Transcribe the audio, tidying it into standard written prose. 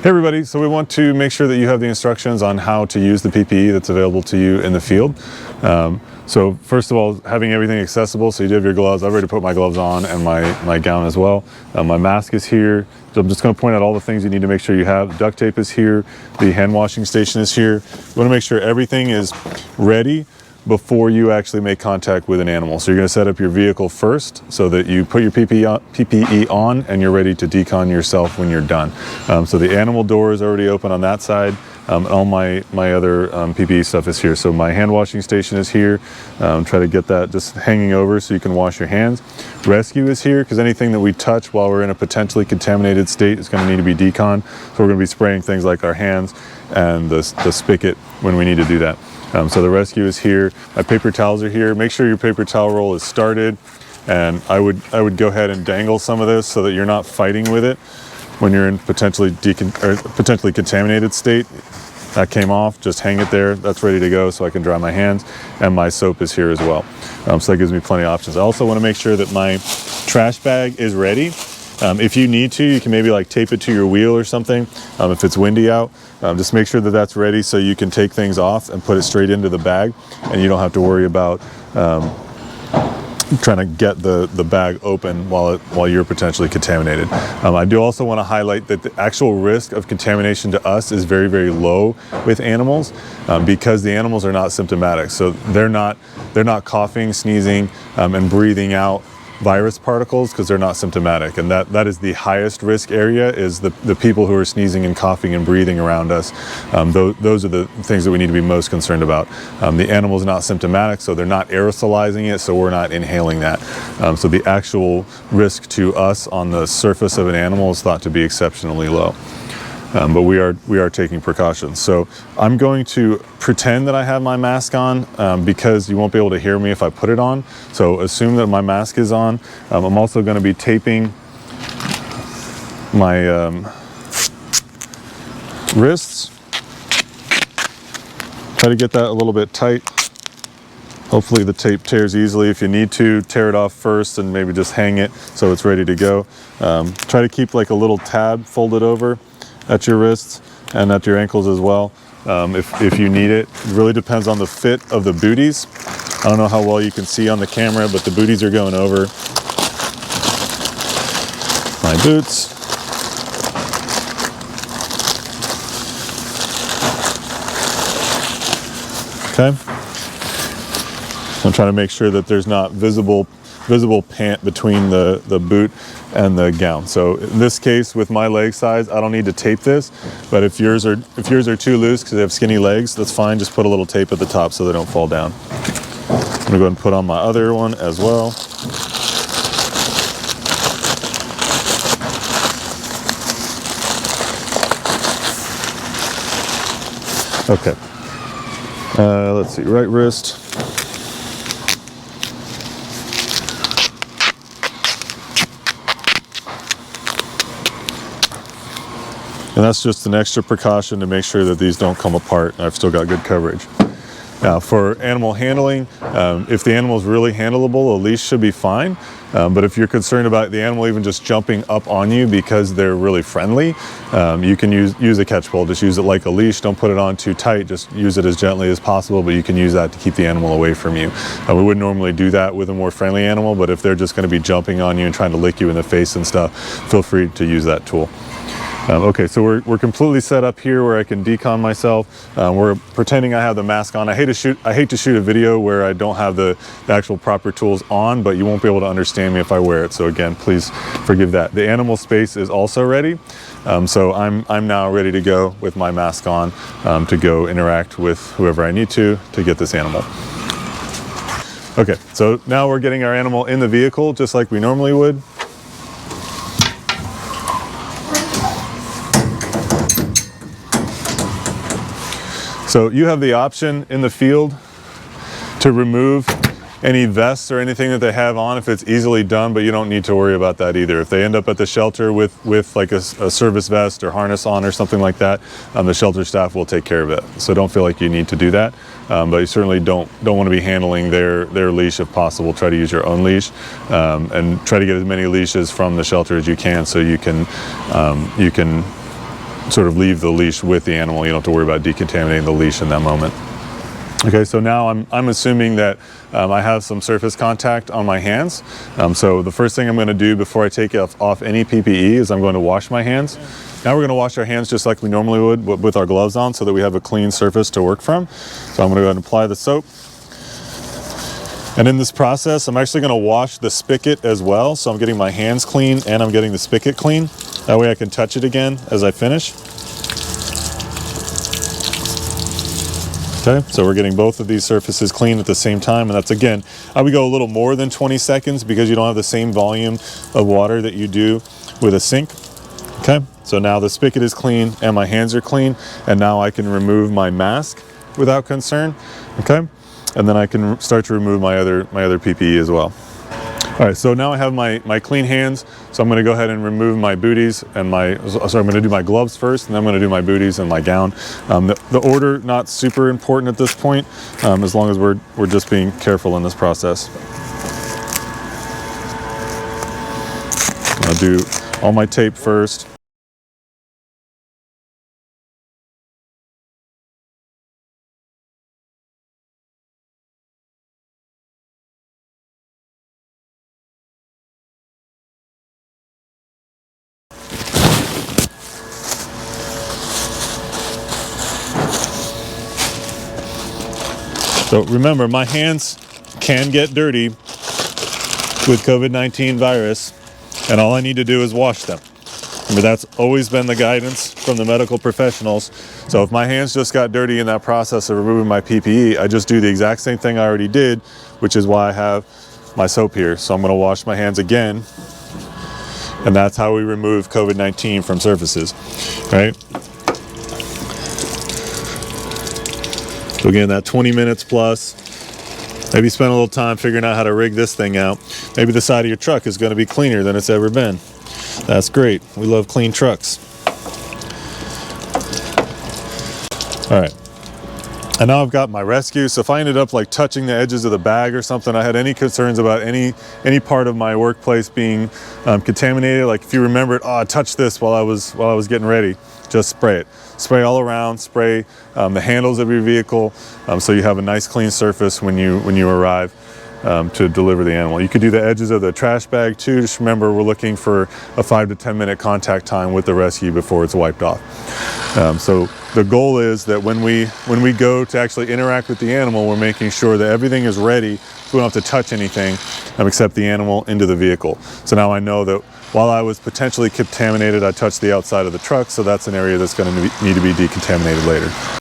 Hey everybody, so we want to make sure that you have the instructions on how to use the PPE that's available to you in the field. So first of all, having everything accessible, so you do have your gloves. I've already put my gloves on and my gown as well. My mask is here. So I'm just going to point out all the things you need to make sure you have. Duct tape is here. The hand washing station is here. You want to make sure everything is ready before you actually make contact with an animal. So you're going to set up your vehicle first so that you put your PPE on and you're ready to decon yourself when you're done. So the animal door is already open on that side. All my other PPE stuff is here. So my hand washing station is here. Try to get that just hanging over so you can wash your hands. Rescue is here because anything that we touch while we're in a potentially contaminated state is going to need to be deconned. So we're going to be spraying things like our hands and the spigot when we need to do that. So the rescue is here. My paper towels are here. Make sure your paper towel roll is started. And I would go ahead and dangle some of this so that you're not fighting with it when you're in potentially contaminated state. That came off, just hang it there. That's ready to go so I can dry my hands. And my soap is here as well. So that gives me plenty of options. I also want to make sure that my trash bag is ready. If you need to, you can maybe like tape it to your wheel or something if it's windy out. Just make sure that that's ready so you can take things off and put it straight into the bag and you don't have to worry about trying to get the bag open while you're potentially contaminated. I do also want to highlight that the actual risk of contamination to us is very, very low with animals because the animals are not symptomatic. So they're not coughing, sneezing, and breathing out virus particles because they're not symptomatic, and that is the highest risk area, is the people who are sneezing and coughing and breathing around us. Those are the things that we need to be most concerned about. The animal is not symptomatic, so they're not aerosolizing it, so we're not inhaling that. So the actual risk to us on the surface of an animal is thought to be exceptionally low. But we are taking precautions. So I'm going to pretend that I have my mask on because you won't be able to hear me if I put it on. So assume that my mask is on. I'm also going to be taping my wrists. Try to get that a little bit tight. Hopefully the tape tears easily. If you need to, tear it off first and maybe just hang it so it's ready to go. Try to keep like a little tab folded over at your wrists and at your ankles as well, if you need it. It really depends on the fit of the booties. I don't know how well you can see on the camera, but the booties are going over my boots. Okay. I'm trying to make sure that there's not visible pant between the boot and the gown. So in this case, with my leg size, I don't need to tape this, but if yours are too loose because they have skinny legs, that's fine. Just put a little tape at the top so they don't fall down. I'm gonna go ahead and put on my other one as well. Okay. Let's see, right wrist. And that's just an extra precaution to make sure that these don't come apart. I've still got good coverage. Now for animal handling, if the animal is really handleable, a leash should be fine. But if you're concerned about the animal even just jumping up on you because they're really friendly, you can use a catch pole. Just use it like a leash. Don't put it on too tight. Just use it as gently as possible, but you can use that to keep the animal away from you. We wouldn't normally do that with a more friendly animal, but if they're just going to be jumping on you and trying to lick you in the face and stuff, feel free to use that tool. Okay, so we're completely set up here where I can decon myself. We're pretending I have the mask on. I hate to shoot a video where I don't have the actual proper tools on, but you won't be able to understand me if I wear it. So again, please forgive that. The animal space is also ready. So I'm now ready to go with my mask on to go interact with whoever I need to get this animal. Okay, so now we're getting our animal in the vehicle just like we normally would. So you have the option in the field to remove any vests or anything that they have on if it's easily done, but you don't need to worry about that either. If they end up at the shelter with like a service vest or harness on or something like that, the shelter staff will take care of it. So don't feel like you need to do that, but you certainly don't want to be handling their leash if possible. Try to use your own leash and try to get as many leashes from the shelter as you can so you can sort of leave the leash with the animal. You don't have to worry about decontaminating the leash in that moment. Okay, so now I'm assuming that I have some surface contact on my hands. So the first thing I'm going to do before I take off any PPE is I'm going to wash my hands. Now we're going to wash our hands just like we normally would with our gloves on, so that we have a clean surface to work from. So I'm going to go ahead and apply the soap. And in this process, I'm actually going to wash the spigot as well. So I'm getting my hands clean and I'm getting the spigot clean. That way I can touch it again as I finish. Okay, so we're getting both of these surfaces clean at the same time, and that's, again, I would go a little more than 20 seconds because you don't have the same volume of water that you do with a sink. Okay, so now the spigot is clean and my hands are clean, and now I can remove my mask without concern. Okay, and then I can start to remove my other PPE as well. All right, so now I have my clean hands, so I'm going to go ahead and remove my booties and I'm going to do my gloves first, and then I'm going to do my booties and my gown. The order, not super important at this point, as long as we're just being careful in this process. I'll do all my tape first. So remember, my hands can get dirty with COVID-19 virus, and all I need to do is wash them. Remember, that's always been the guidance from the medical professionals. So if my hands just got dirty in that process of removing my PPE, I just do the exact same thing I already did, which is why I have my soap here. So I'm going to wash my hands again, and that's how we remove COVID-19 from surfaces, right? So again, that 20 minutes plus, maybe spend a little time figuring out how to rig this thing out. Maybe the side of your truck is going to be cleaner than it's ever been. That's great. We love clean trucks. All right. And now I've got my rescue. So if I ended up like touching the edges of the bag or something, I had any concerns about any part of my workplace being contaminated. Like if you remembered, oh, I touched this while I was getting ready, just spray it. Spray all around, spray the handles of your vehicle, so you have a nice clean surface when you arrive to deliver the animal. You could do the edges of the trash bag too. Just remember, we're looking for a 5 to 10 minute contact time with the rescue before it's wiped off. So the goal is that when we go to actually interact with the animal, we're making sure that everything is ready, so we don't have to touch anything except the animal into the vehicle. So now I know that while I was potentially contaminated, I touched the outside of the truck, so that's an area that's going to need to be decontaminated later.